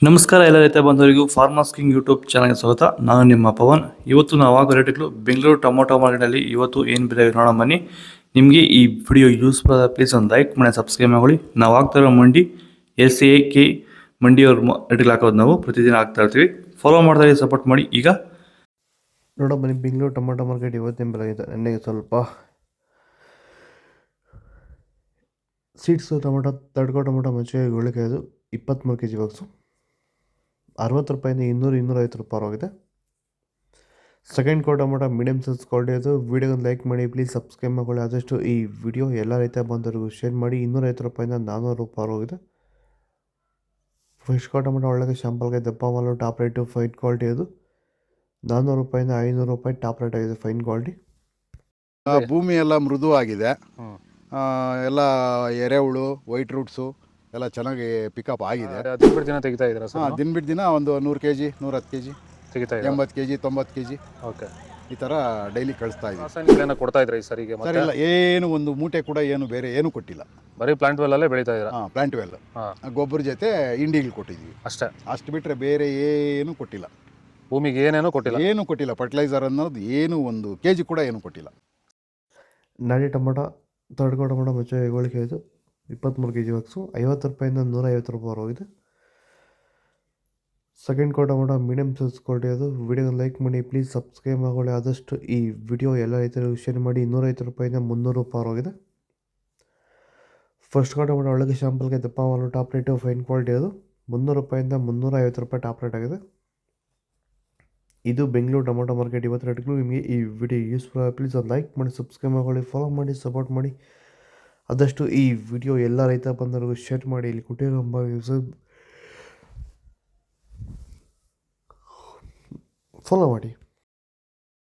ನಮಸ್ಕಾರ ಎಲ್ಲ ರೈತ ಬಂಧುವರಿಗೂ ಫಾರ್ಮರ್ಸ್ ಕಿಂಗ್ ಯೂಟ್ಯೂಬ್ ಚಾನಲ್ಗೆ ಸ್ವಾಗತ. ನಾನು ನಿಮ್ಮ ಪವನ್. ಇವತ್ತು ನಾವು ಆಗೋ ರೇಟ್ಗಳು ಬೆಂಗಳೂರು ಟೊಮೊಟೊ ಮಾರ್ಕೆಟಲ್ಲಿ ಇವತ್ತು ಏನು ಬೆಲೆ ನೋಡೋಣ ಬನ್ನಿ. ನಿಮಗೆ ಈ ವಿಡಿಯೋ ಯೂಸ್ಫುಲ್ ಆದ ಪ್ಲೀಸ್ ಒಂದು ಲೈಕ್ ಮಾಡಿ ಸಬ್ಸ್ಕ್ರೈಬ್ ಮಾಡಿ. ನಾವು ಆಗ್ತಾ ಇರೋ ಮಂಡಿ SAK ಮಂಡಿಯವ್ರ ರೇಟ್ಗಳು ಹಾಕೋದು ನಾವು ಪ್ರತಿದಿನ ಆಗ್ತಾ ಇರ್ತೀವಿ. ಫಾಲೋ ಮಾಡ್ತಾ ಸಪೋರ್ಟ್ ಮಾಡಿ. ಈಗ ನೋಡೋ ಬನ್ನಿ, ಬೆಂಗಳೂರು ಟೊಮೊಟೊ ಮಾರ್ಕೆಟ್ ಇವತ್ತಿನ ಬೆಲೆ ಇದೆ. ನನಗೆ ಸ್ವಲ್ಪ ಸೀಡ್ಸು ಟೊಮೊಟೊ, ತಡ್ಕೋ ಟೊಮೊಟೊ ಮುಂಚೆ ಗುಳಿಕಾಯ್ದು 23 kg ಬಾಕ್ಸು 60 ರೂಪಾಯಿಂದ 200-250 ರೂಪಾಯಿ ಹೋಗಿದೆ. ಸೆಕೆಂಡ್ ಕೋ ಟೊಮೊಟೊ ಮೀಡಿಯಮ್ ಸೈಜ್ ಕ್ವಾಲಿಟಿ ಅದು. ವೀಡಿಯೋಗೊಂದು ಲೈಕ್ ಮಾಡಿ, ಪ್ಲೀಸ್ ಸಬ್ಸ್ಕ್ರೈಬ್ ಮಾಡ್ಕೊಳ್ಳಿ. ಆದಷ್ಟು ಈ ವಿಡಿಯೋ ಎಲ್ಲ ರೈತ ಬಂದವರಿಗೂ ಶೇರ್ ಮಾಡಿ. 250 ರೂಪಾಯಿಂದ 400 ರೂಪಾಯಿ ಹೋಗಿದೆ. ಫಸ್ಟ್ ಕೋ ಟೊಮೊಟೊ ಒಳಗೆ ಶಾಂಪಲ್ಗೆ ದಪ್ಪ ಮಾಲು ಟಾಪ್ ರೇಟು ಫೈನ್ ಕ್ವಾಲಿಟಿ ಅದು. 400 ರೂಪಾಯಿಂದ 500 ರೂಪಾಯಿ ಟಾಪ್ ರೇಟ್ ಆಗಿದೆ ಫೈನ್ ಕ್ವಾಲಿಟಿ. ಭೂಮಿ ಎಲ್ಲ ಮೃದುವಾಗಿದೆ. ಎಲ್ಲ ಎರೆಹುಳು, ವೈಟ್ ರೂಟ್ಸು ಎಲ್ಲ ಚೆನ್ನಾಗಿ ಪಿಕಪ್ ಆಗಿದೆ. ದಿನ ಬಿಟ್ಟು ದಿನ ತೆಗಿತಾ ಇದ್ದೀರಾ ಸರ್? ದಿನ ಬಿಟ್ಟು ದಿನ ಒಂದು 100 kg 110 kg ತೆಗಿತಾ 80 kg 90 kg ಓಕೆ. ಈ ಥರ ಡೈಲಿ ಕಳಿಸ್ತಾ ಇದ್ದೀವಿ. ರಾಸಾಯನಿಕ ಕೊಡ್ತಾ ಇದ್ರಾ ಈ ಸರಿಗೆ? ಸರ್ ಇಲ್ಲ, ಏನು ಒಂದು ಮೂಟೆ ಕೂಡ ಏನು ಬೇರೆ ಏನು ಕೊಟ್ಟಿಲ್ಲ. ಬರೀ ಪ್ಲಾಂಟ್ ವೆಲ್ಲಲ್ಲೇ ಬೆಳೀತಾ ಇದ್ದೀರಾ? ಪ್ಲಾಂಟ್ ವೆಲ್ ಗೊಬ್ಬರ ಜೊತೆ ಇಂಡಿಗಳು ಕೊಟ್ಟಿದ್ದೀವಿ ಅಷ್ಟೇ. ಅಷ್ಟು ಬಿಟ್ಟರೆ ಬೇರೆ ಏನು ಕೊಟ್ಟಿಲ್ಲ. ಭೂಮಿಗೆ ಏನೇನೂ ಕೊಟ್ಟಿಲ್ಲ? ಏನು ಕೊಟ್ಟಿಲ್ಲ. ಫರ್ಟಿಲೈಸರ್ ಅನ್ನೋದು ಏನು 1 kg ಕೂಡ ಏನು ಕೊಟ್ಟಿಲ್ಲ. ನಾಟಿ ಟೊಮೊಟೊ, ತಡ್ಕೋ ಟೊಮೊಟೊ ಮುಂಚೆ ಗೋಳಿಕೆ ಇದು 23 kg ಬಾಕ್ಸು 50 ರೂಪಾಯಿಂದ 150 ರೂಪಾಯಿ ಹೋಗಿದೆ. ಸೆಕೆಂಡ್ ಕೋ ಟೊಮೊಟೊ ಮೀಡಿಯಮ್ ಸೈಜ್ ಕ್ವಾಲಿಟಿ ಅದು. ವೀಡಿಯೋನ ಲೈಕ್ ಮಾಡಿ, ಪ್ಲೀಸ್ ಸಬ್ಸ್ಕ್ರೈಬ್ ಮಾಡ್ಕೊಳ್ಳಿ. ಆದಷ್ಟು ಈ ವಿಡಿಯೋ ಎಲ್ಲ ರೈತರಿಗೂ ಶೇರ್ ಮಾಡಿ. 250 ರೂಪಾಯಿಂದ 300 ರೂಪಾಯಿ ಹೋಗಿದೆ. ಫಸ್ಟ್ ಕೋ ಟೊಮೊಟೊ ಒಳಗೆ ಶಾಂಪಲ್ಗೆ ದಪ್ಪ ಮಾಲು ಟಾಪ್ ರೇಟು ಫೈನ್ ಕ್ವಾಲಿಟಿ ಅದು. 300 ರೂಪಾಯಿಂದ 350 ರೂಪಾಯಿ ಟಾಪ್ ರೇಟ್ ಆಗಿದೆ. ಇದು ಬೆಂಗಳೂರು ಟೊಮೊಟೊ ಮಾರ್ಕೆಟ್ ಇವತ್ತು ರೇಟ್ಗಳು. ನಿಮಗೆ ಈ ವಿಡಿಯೋ ಯೂಸ್ಫುಲ್ ಪ್ಲೀಸ್ ಒಂದು ಲೈಕ್ ಮಾಡಿ, ಸಬ್ಸ್ಕ್ರೈಬ್ ಮಾಡ್ಕೊಳ್ಳಿ, ಫಾಲೋ ಮಾಡಿ, ಸಪೋರ್ಟ್ ಮಾಡಿ. ಆದಷ್ಟು ಈ ವಿಡಿಯೋ ಎಲ್ಲ ರೈತ ಬಂದವರಿಗೂ ಶೇರ್ ಮಾಡಿ. ಇಲ್ಲಿ ಕುಟೀರ ಫಾಲೋ ಮಾಡಿ.